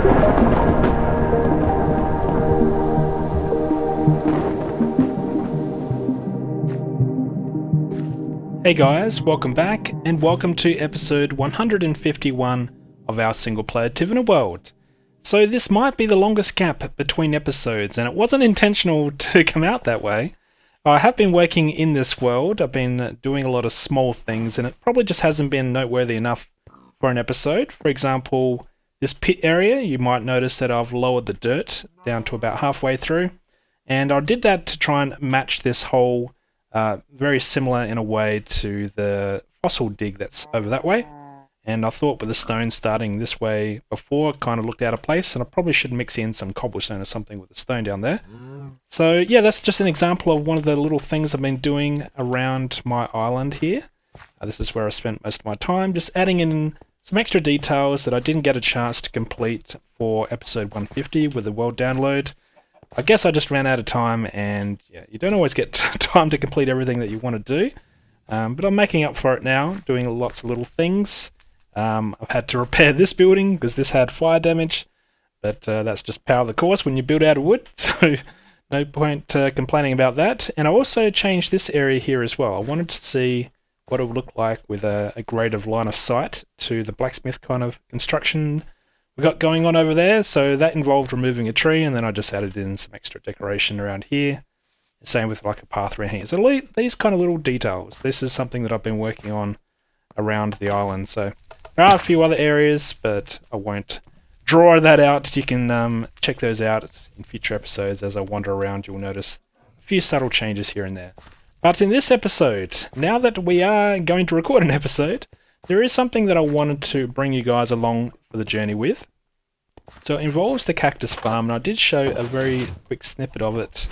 Hey guys, welcome back, and welcome to episode 151 of our single-player Tiveden world. So this might be the longest gap between episodes, and it wasn't intentional to come out that way. I have been working in this world, I've been doing a lot of small things, and it probably just hasn't been noteworthy enough for an episode. For example, this pit area, you might notice that I've lowered the dirt down to about halfway through, and I did that to try and match this whole very similar in a way to the fossil dig that's over that way. And I thought with the stone starting this way before, it kind of looked out of place, and I probably should mix in some cobblestone or something with the stone down there. So yeah, that's just an example of one of the little things I've been doing around my island here. This is where I spent most of my time, just adding in some extra details that I didn't get a chance to complete for episode 150 with the world download. I guess I just ran out of time, and yeah, you don't always get time to complete everything that you want to do, but I'm making up for it now, doing lots of little things. I've had to repair this building because this had fire damage, but that's just par of the course when you build out of wood, so no point complaining about that. And I also changed this area here as well. I wanted to see what it would look like with a greater line of sight to the blacksmith kind of construction we got going on over there. So that involved removing a tree, and then I just added in some extra decoration around here. Same with like a path around here. So these kind of little details. This is something that I've been working on around the island. So there are a few other areas, but I won't draw that out. You can check those out in future episodes. As I wander around, you'll notice a few subtle changes here and there. But in this episode, now that we are going to record an episode, there is something that I wanted to bring you guys along for the journey with. So it involves the cactus farm, and I did show a very quick snippet of it.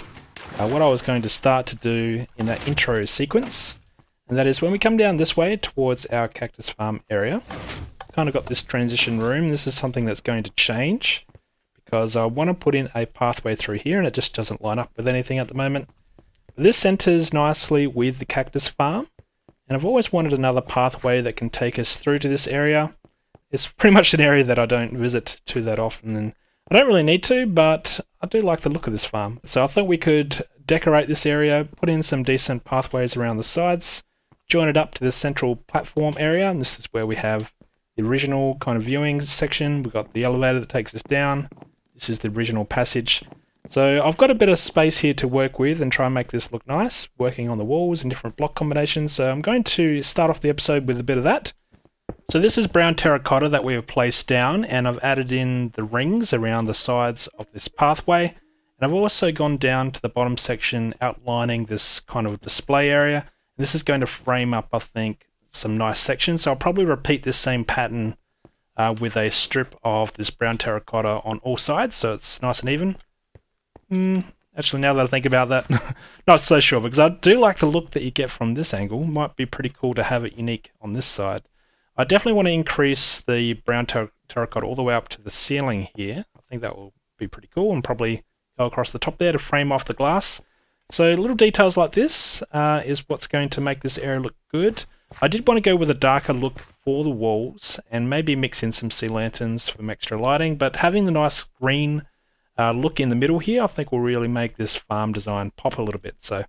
What I was going to start to do in that intro sequence, and that is when we come down this way towards our cactus farm area, kind of got this transition room. This is something that's going to change because I want to put in a pathway through here, and it just doesn't line up with anything at the moment. This centers nicely with the cactus farm, and I've always wanted another pathway that can take us through to this area. It's pretty much an area that I don't visit too that often, and I don't really need to, but I do like the look of this farm. So I thought we could decorate this area, put in some decent pathways around the sides, join it up to the central platform area, and this is where we have the original kind of viewing section. We've got the elevator that takes us down. This is the original passage. So I've got a bit of space here to work with and try and make this look nice, working on the walls and different block combinations. So I'm going to start off the episode with a bit of that. So this is brown terracotta that we have placed down, and I've added in the rings around the sides of this pathway. And I've also gone down to the bottom section outlining this kind of display area. And this is going to frame up, I think, some nice sections. So I'll probably repeat this same pattern with a strip of this brown terracotta on all sides, so it's nice and even. Actually, now that I think about that, not so sure, because I do like the look that you get from this angle. Might be pretty cool to have it unique on this side. I definitely want to increase the brown terracotta all the way up to the ceiling here. I think that will be pretty cool, and probably go across the top there to frame off the glass. So little details like this is what's going to make this area look good. I did want to go with a darker look for the walls, and maybe mix in some sea lanterns for some extra lighting, but having the nice green look in the middle here, I think will really make this farm design pop a little bit. So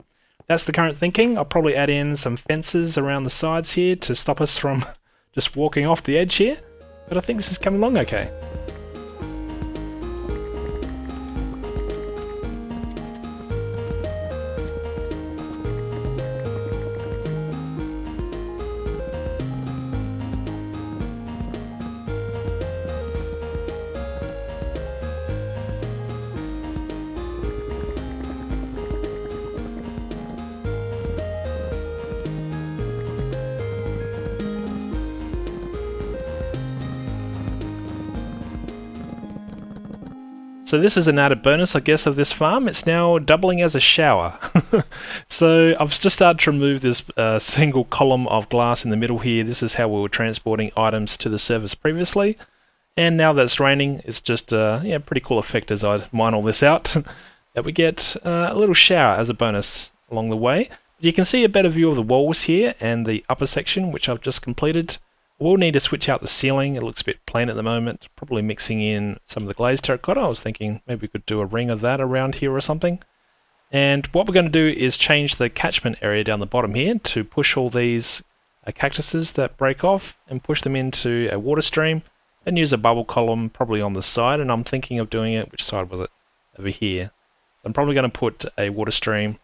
that's the current thinking. I'll probably add in some fences around the sides here to stop us from just walking off the edge here, but I think this is coming along okay. So this is an added bonus, I guess, of this farm. It's now doubling as a shower. So I've just started to remove this single column of glass in the middle here. This is how we were transporting items to the service previously. And now that it's raining, it's just a pretty cool effect as I mine all this out. That we get a little shower as a bonus along the way. You can see a better view of the walls here and the upper section, which I've just completed. We'll need to switch out the ceiling. It looks a bit plain at the moment. Probably mixing in some of the glazed terracotta. I was thinking maybe we could do a ring of that around here or something. And what we're going to do is change the catchment area down the bottom here to push all these cactuses that break off and push them into a water stream and use a bubble column probably on the side. And I'm thinking of doing it, which side was it? Over here. So I'm probably going to put a water stream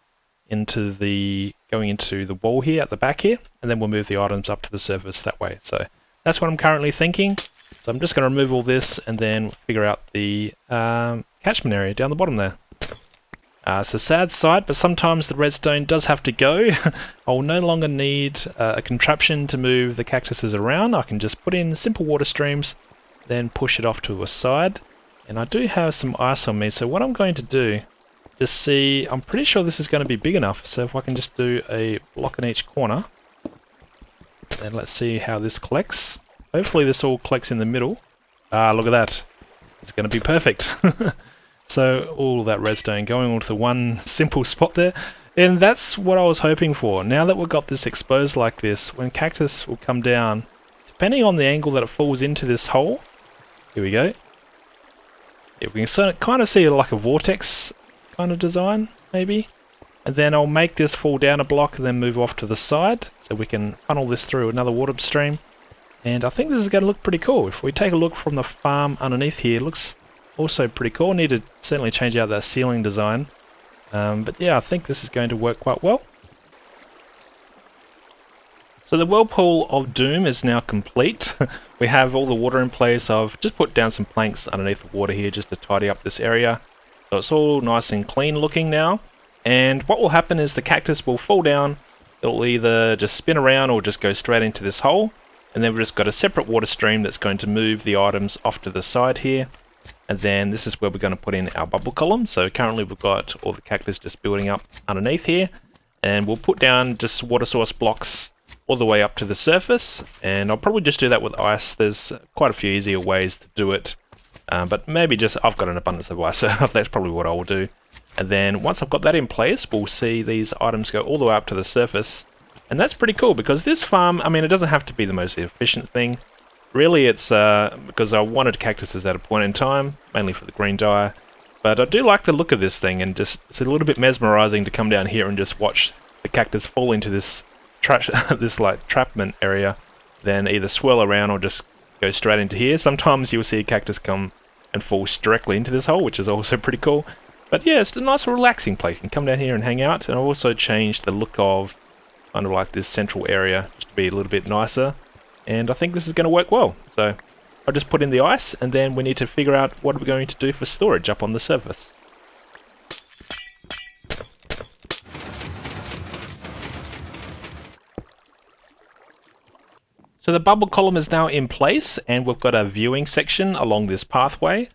going into the wall here at the back here, and then we'll move the items up to the surface that way. So that's what I'm currently thinking. So I'm just going to remove all this and then figure out the catchment area down the bottom there. It's a sad sight, but sometimes the redstone does have to go. I'll no longer need a contraption to move the cactuses around. I can just put in simple water streams, then push it off to a side. And I do have some ice on me, so what I'm going to do, just see, I'm pretty sure this is going to be big enough. So if I can just do a block in each corner, and let's see how this collects. Hopefully this all collects in the middle. Look at that. It's going to be perfect. So all that redstone going onto the one simple spot there. And that's what I was hoping for. Now that we've got this exposed like this, when Cactus will come down, depending on the angle that it falls into this hole, here we go. Yeah, we can kind of see like a vortex kind of design, maybe. And then I'll make this fall down a block and then move off to the side, so we can funnel this through another water stream. And I think this is going to look pretty cool. If we take a look from the farm underneath here, it looks also pretty cool. Need to certainly change out that ceiling design. But yeah, I think this is going to work quite well. So the Whirlpool of Doom is now complete. We have all the water in place. I've just put down some planks underneath the water here just to tidy up this area. So it's all nice and clean looking now. And what will happen is the cactus will fall down. It'll either just spin around or just go straight into this hole. And then we've just got a separate water stream that's going to move the items off to the side here. And then this is where we're going to put in our bubble column. So currently we've got all the cactus just building up underneath here. And we'll put down just water source blocks all the way up to the surface. And I'll probably just do that with ice. There's quite a few easier ways to do it. But maybe just, I've got an abundance of ice, so that's probably what I will do. And then once I've got that in place, we'll see these items go all the way up to the surface. And that's pretty cool, because this farm, I mean, it doesn't have to be the most efficient thing. Really, it's because I wanted cactuses at a point in time, mainly for the green dye. But I do like the look of this thing, and just it's a little bit mesmerizing to come down here and just watch the cactus fall into this like trapment area, then either swirl around or just go straight into here. Sometimes you'll see a cactus come and fall directly into this hole, which is also pretty cool. But yeah, it's a nice relaxing place. You can come down here and hang out. And I've also changed the look of kind of like this central area just to be a little bit nicer. And I think this is going to work well. So I'll just put in the ice, and then we need to figure out what we're going to do for storage up on the surface. So the bubble column is now in place, and we've got a viewing section along this pathway.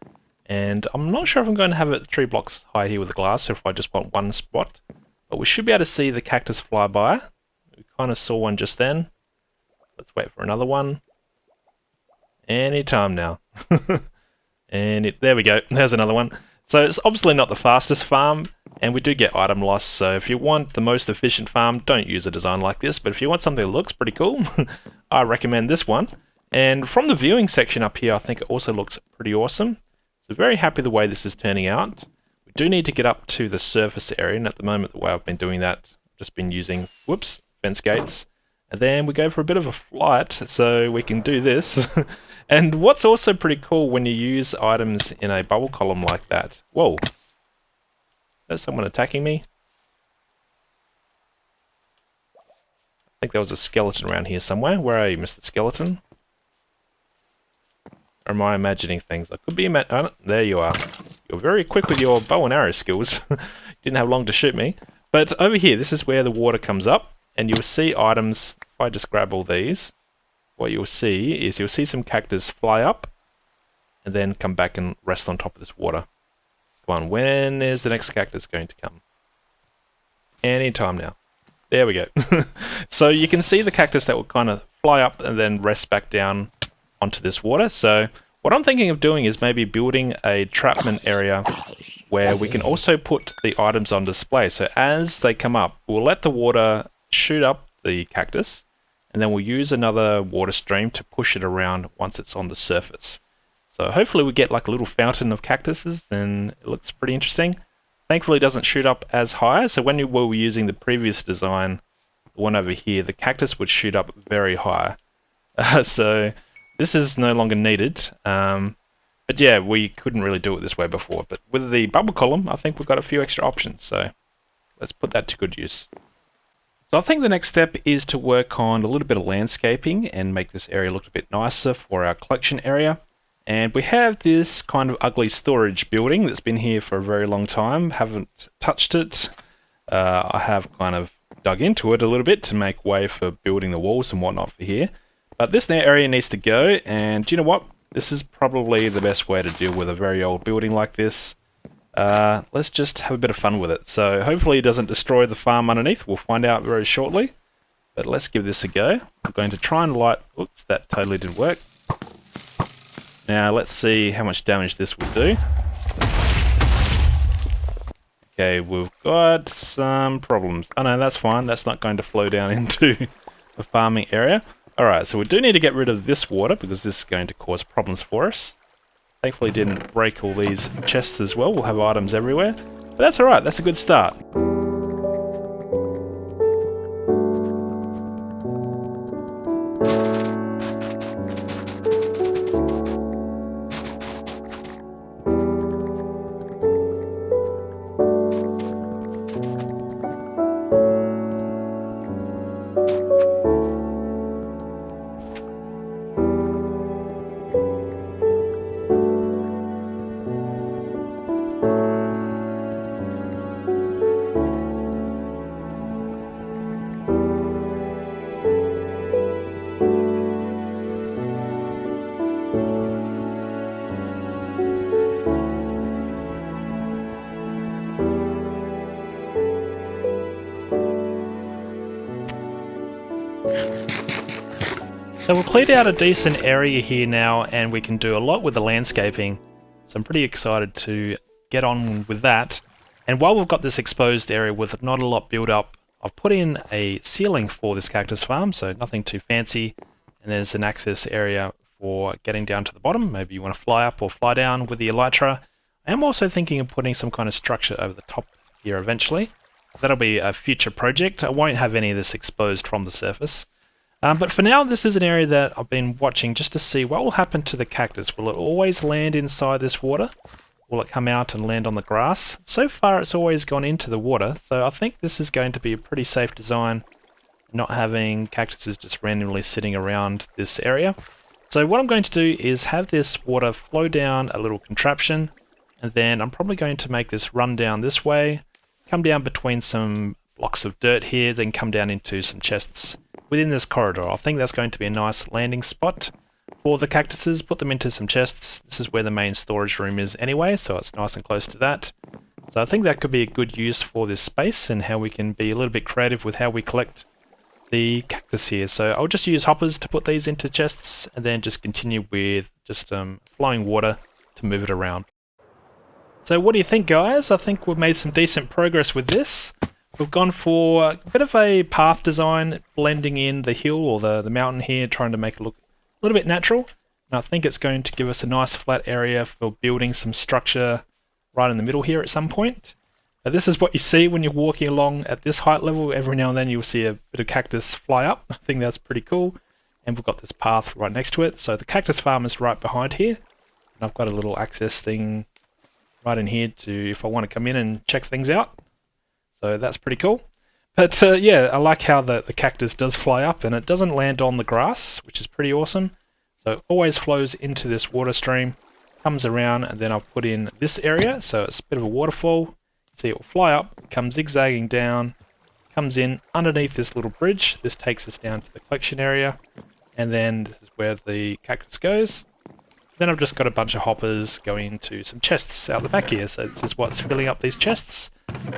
And I'm not sure if I'm going to have it 3 blocks high here with the glass, or if I just want one spot. But we should be able to see the cactus fly by. We kind of saw one just then. Let's wait for another one. Anytime now. And there we go, there's another one. So it's obviously not the fastest farm, and we do get item loss, so if you want the most efficient farm, don't use a design like this, but if you want something that looks pretty cool, I recommend this one. And from the viewing section up here, I think it also looks pretty awesome. So very happy the way this is turning out. We do need to get up to the surface area, and at the moment the way I've been doing that, I've just been using, fence gates. And then we go for a bit of a flight, so we can do this. And what's also pretty cool when you use items in a bubble column like that. Whoa. There's someone attacking me. I think there was a skeleton around here somewhere. Where are you, Mr. Skeleton? Or am I imagining things? I could be oh, there you are. You're very quick with your bow and arrow skills. Didn't have long to shoot me. But over here, this is where the water comes up. And you'll see items, if I just grab all these, what you'll see is you'll see some cactus fly up and then come back and rest on top of this water. Come on, when is the next cactus going to come? Anytime now. There we go. So you can see the cactus that will kind of fly up and then rest back down onto this water. So what I'm thinking of doing is maybe building a trapment area where we can also put the items on display. So as they come up, we'll let the water shoot up the cactus, and then we'll use another water stream to push it around once it's on the surface. So hopefully we get like a little fountain of cactuses, and it looks pretty interesting. Thankfully it doesn't shoot up as high, so when we were using the previous design, the one over here, the cactus would shoot up very high. So this is no longer needed. But yeah, we couldn't really do it this way before. But with the bubble column, I think we've got a few extra options, so let's put that to good use. So I think the next step is to work on a little bit of landscaping and make this area look a bit nicer for our collection area. And we have this kind of ugly storage building that's been here for a very long time. Haven't touched it. I have kind of dug into it a little bit to make way for building the walls and whatnot for here. But this area needs to go, and do you know what? This is probably the best way to deal with a very old building like this. Let's just have a bit of fun with it. So hopefully it doesn't destroy the farm underneath. We'll find out very shortly. But let's give this a go. I'm going to try and light... Oops, that totally didn't work. Now let's see how much damage this will do. Okay, we've got some problems. Oh no, that's fine. That's not going to flow down into the farming area. Alright, so we do need to get rid of this water because this is going to cause problems for us. Thankfully didn't break all these chests as well. We'll have items everywhere. But that's alright, that's a good start. So we've cleared out a decent area here now, and we can do a lot with the landscaping. So I'm pretty excited to get on with that. And while we've got this exposed area with not a lot built up, I've put in a ceiling for this cactus farm, so nothing too fancy. And there's an access area for getting down to the bottom. Maybe you want to fly up or fly down with the elytra. I am also thinking of putting some kind of structure over the top here eventually. That'll be a future project. I won't have any of this exposed from the surface. But for now, this is an area that I've been watching just to see what will happen to the cactus. Will it always land inside this water? Will it come out and land on the grass? So far, it's always gone into the water, so I think this is going to be a pretty safe design, not having cactuses just randomly sitting around this area. So what I'm going to do is have this water flow down a little contraption, and then I'm probably going to make this run down this way, come down between some blocks of dirt here, then come down into some chests within this corridor. I think that's going to be a nice landing spot for the cactuses. Put them into some chests. This is where the main storage room is anyway, so it's nice and close to that. So I think that could be a good use for this space and how we can be a little bit creative with how we collect the cactus here. So I'll just use hoppers to put these into chests and then just continue with just flowing water to move it around. So what do you think, guys? I think we've made some decent progress with this. We've gone for a bit of a path design, blending in the hill or the mountain here, trying to make it look a little bit natural. And I think it's going to give us a nice flat area for building some structure right in the middle here at some point. Now, this is what you see when you're walking along at this height level. Every now and then you'll see a bit of cactus fly up. I think that's pretty cool. And we've got this path right next to it. So the cactus farm is right behind here. And I've got a little access thing right in here to if I want to come in and check things out. So that's pretty cool. But yeah, I like how the cactus does fly up and it doesn't land on the grass, which is pretty awesome. So it always flows into this water stream, comes around, and then I'll put in this area. So it's a bit of a waterfall. See, it will fly up, comes zigzagging down, comes in underneath this little bridge. This takes us down to the collection area. And then this is where the cactus goes. Then I've just got a bunch of hoppers going into some chests out the back here. So this is what's filling up these chests.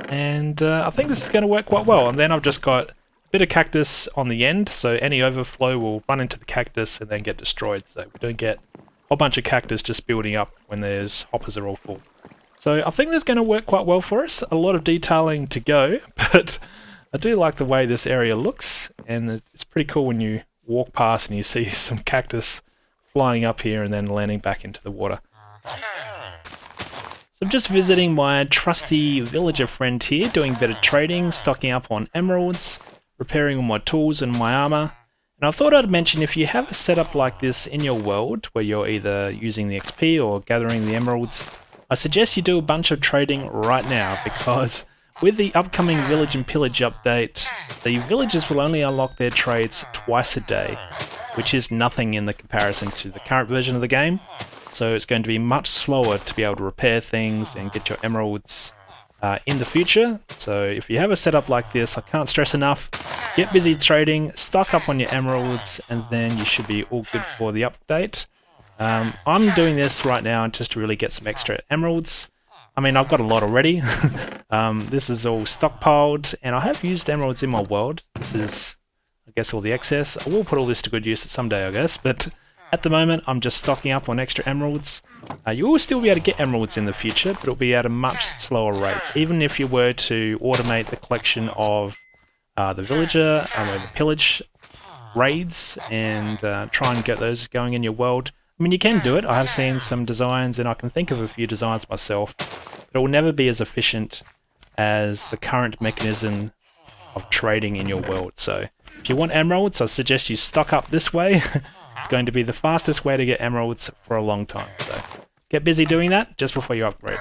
And I think this is going to work quite well. And then I've just got a bit of cactus on the end. So any overflow will run into the cactus and then get destroyed. So we don't get a whole bunch of cactus just building up when those hoppers are all full. So I think this is going to work quite well for us. A lot of detailing to go. But I do like the way this area looks, and it's pretty cool when you walk past and you see some cactus flying up here and then landing back into the water. So I'm just visiting my trusty villager friend here, doing a bit of trading, stocking up on emeralds, repairing all my tools and my armor. And I thought I'd mention, if you have a setup like this in your world, where you're either using the XP or gathering the emeralds, I suggest you do a bunch of trading right now, because with the upcoming Village and Pillage update, the villagers will only unlock their trades twice a day, which is nothing in the comparison to the current version of the game. So it's going to be much slower to be able to repair things and get your emeralds in the future. So if you have a setup like this, I can't stress enough, get busy trading, stock up on your emeralds, and then you should be all good for the update. I'm doing this right now just to really get some extra emeralds. I mean, I've got a lot already. This is all stockpiled, and I have used emeralds in my world. This is, I guess, all the excess. I will put all this to good use someday, I guess, but at the moment I'm just stocking up on extra emeralds. You will still be able to get emeralds in the future, but it'll be at a much slower rate. Even if you were to automate the collection of the villager, the pillage raids, and try and get those going in your world. I mean, you can do it. I have seen some designs, and I can think of a few designs myself, but it will never be as efficient as the current mechanism of trading in your world. So if you want emeralds, I suggest you stock up this way. It's going to be the fastest way to get emeralds for a long time. So get busy doing that just before you upgrade.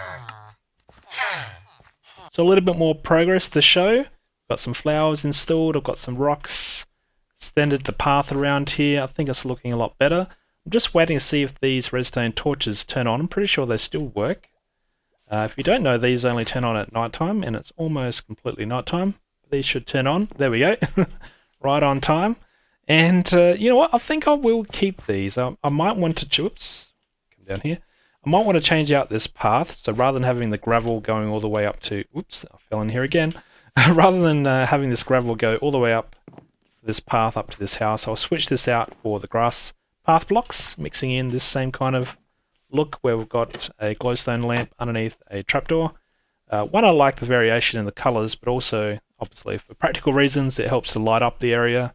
So a little bit more progress to show. Got some flowers installed, I've got some rocks, extended the path around here. I think it's looking a lot better. I'm just waiting to see if these redstone torches turn on. I'm pretty sure they still work. If you don't know, these only turn on at nighttime, and it's almost completely nighttime. These should turn on. There we go. Right on time. And you know what? I think I will keep these. I might want to... Oops. Come down here. I might want to change out this path. So rather than having the gravel going all the way up to... Oops, I fell in here again. Rather than having this gravel go all the way up this path up to this house, I'll switch this out for the grass path blocks, mixing in this same kind of look where we've got a glowstone lamp underneath a trapdoor. One, I like the variation in the colours, but also, obviously, for practical reasons, it helps to light up the area.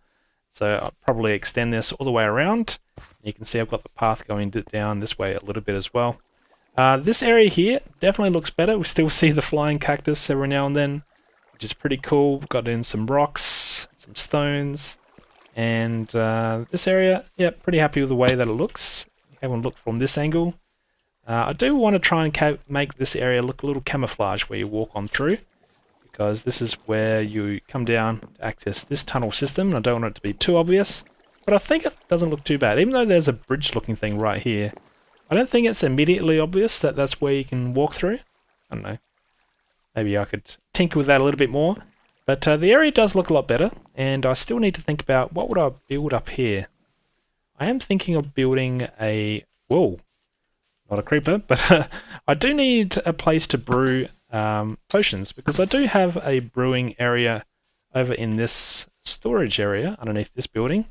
So I'll probably extend this all the way around. You can see I've got the path going down this way a little bit as well. This area here definitely looks better. We still see the flying cactus every now and then, which is pretty cool. We've got in some rocks, some stones, and this area, yeah, pretty happy with the way that it looks. Have a look from this angle. I do want to try and make this area look a little camouflage where you walk on through, because this is where you come down to access this tunnel system, and I don't want it to be too obvious, but I think it doesn't look too bad. Even though there's a bridge looking thing right here, I don't think it's immediately obvious that that's where you can walk through. I don't know. Maybe I could tinker with that a little bit more. But the area does look a lot better, and I still need to think about what would I build up here. I am thinking of building a... Whoa, not a creeper, but I do need a place to brew potions, because I do have a brewing area over in this storage area underneath this building.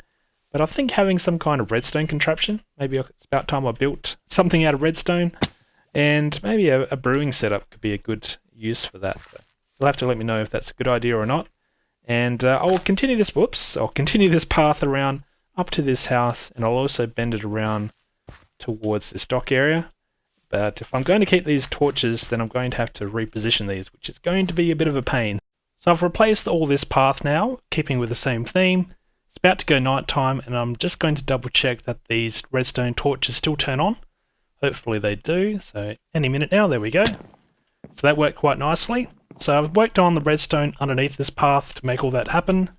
But I think having some kind of redstone contraption, maybe it's about time I built something out of redstone, and maybe a brewing setup could be a good use for that. But you'll have to let me know if that's a good idea or not. And I'll continue this, I'll continue this path around up to this house, and I'll also bend it around towards this dock area. But if I'm going to keep these torches, then I'm going to have to reposition these, which is going to be a bit of a pain. So I've replaced all this path now, keeping with the same theme. It's about to go night time, and I'm just going to double check that these redstone torches still turn on. Hopefully they do, so any minute now, there we go. So that worked quite nicely. So I've worked on the redstone underneath this path to make all that happen.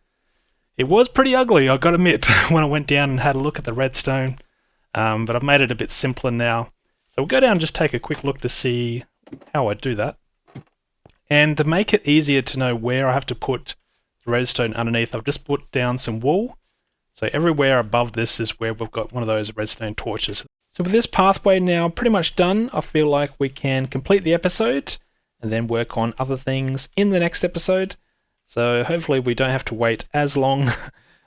It was pretty ugly, I gotta admit, when I went down and had a look at the redstone, but I've made it a bit simpler now. So we'll go down and just take a quick look to see how I do that. And to make it easier to know where I have to put the redstone underneath, I've just put down some wool. So everywhere above this is where we've got one of those redstone torches. So with this pathway now pretty much done, I feel like we can complete the episode and then work on other things in the next episode. So hopefully we don't have to wait as long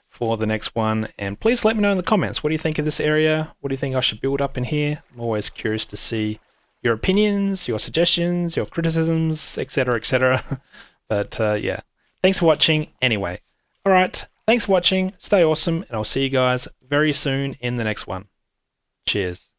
for the next one. And please let me know in the comments, what do you think of this area? What do you think I should build up in here? I'm always curious to see your opinions, your suggestions, your criticisms, etc, etc. But yeah, thanks for watching anyway. Alright, thanks for watching, stay awesome, and I'll see you guys very soon in the next one. Cheers.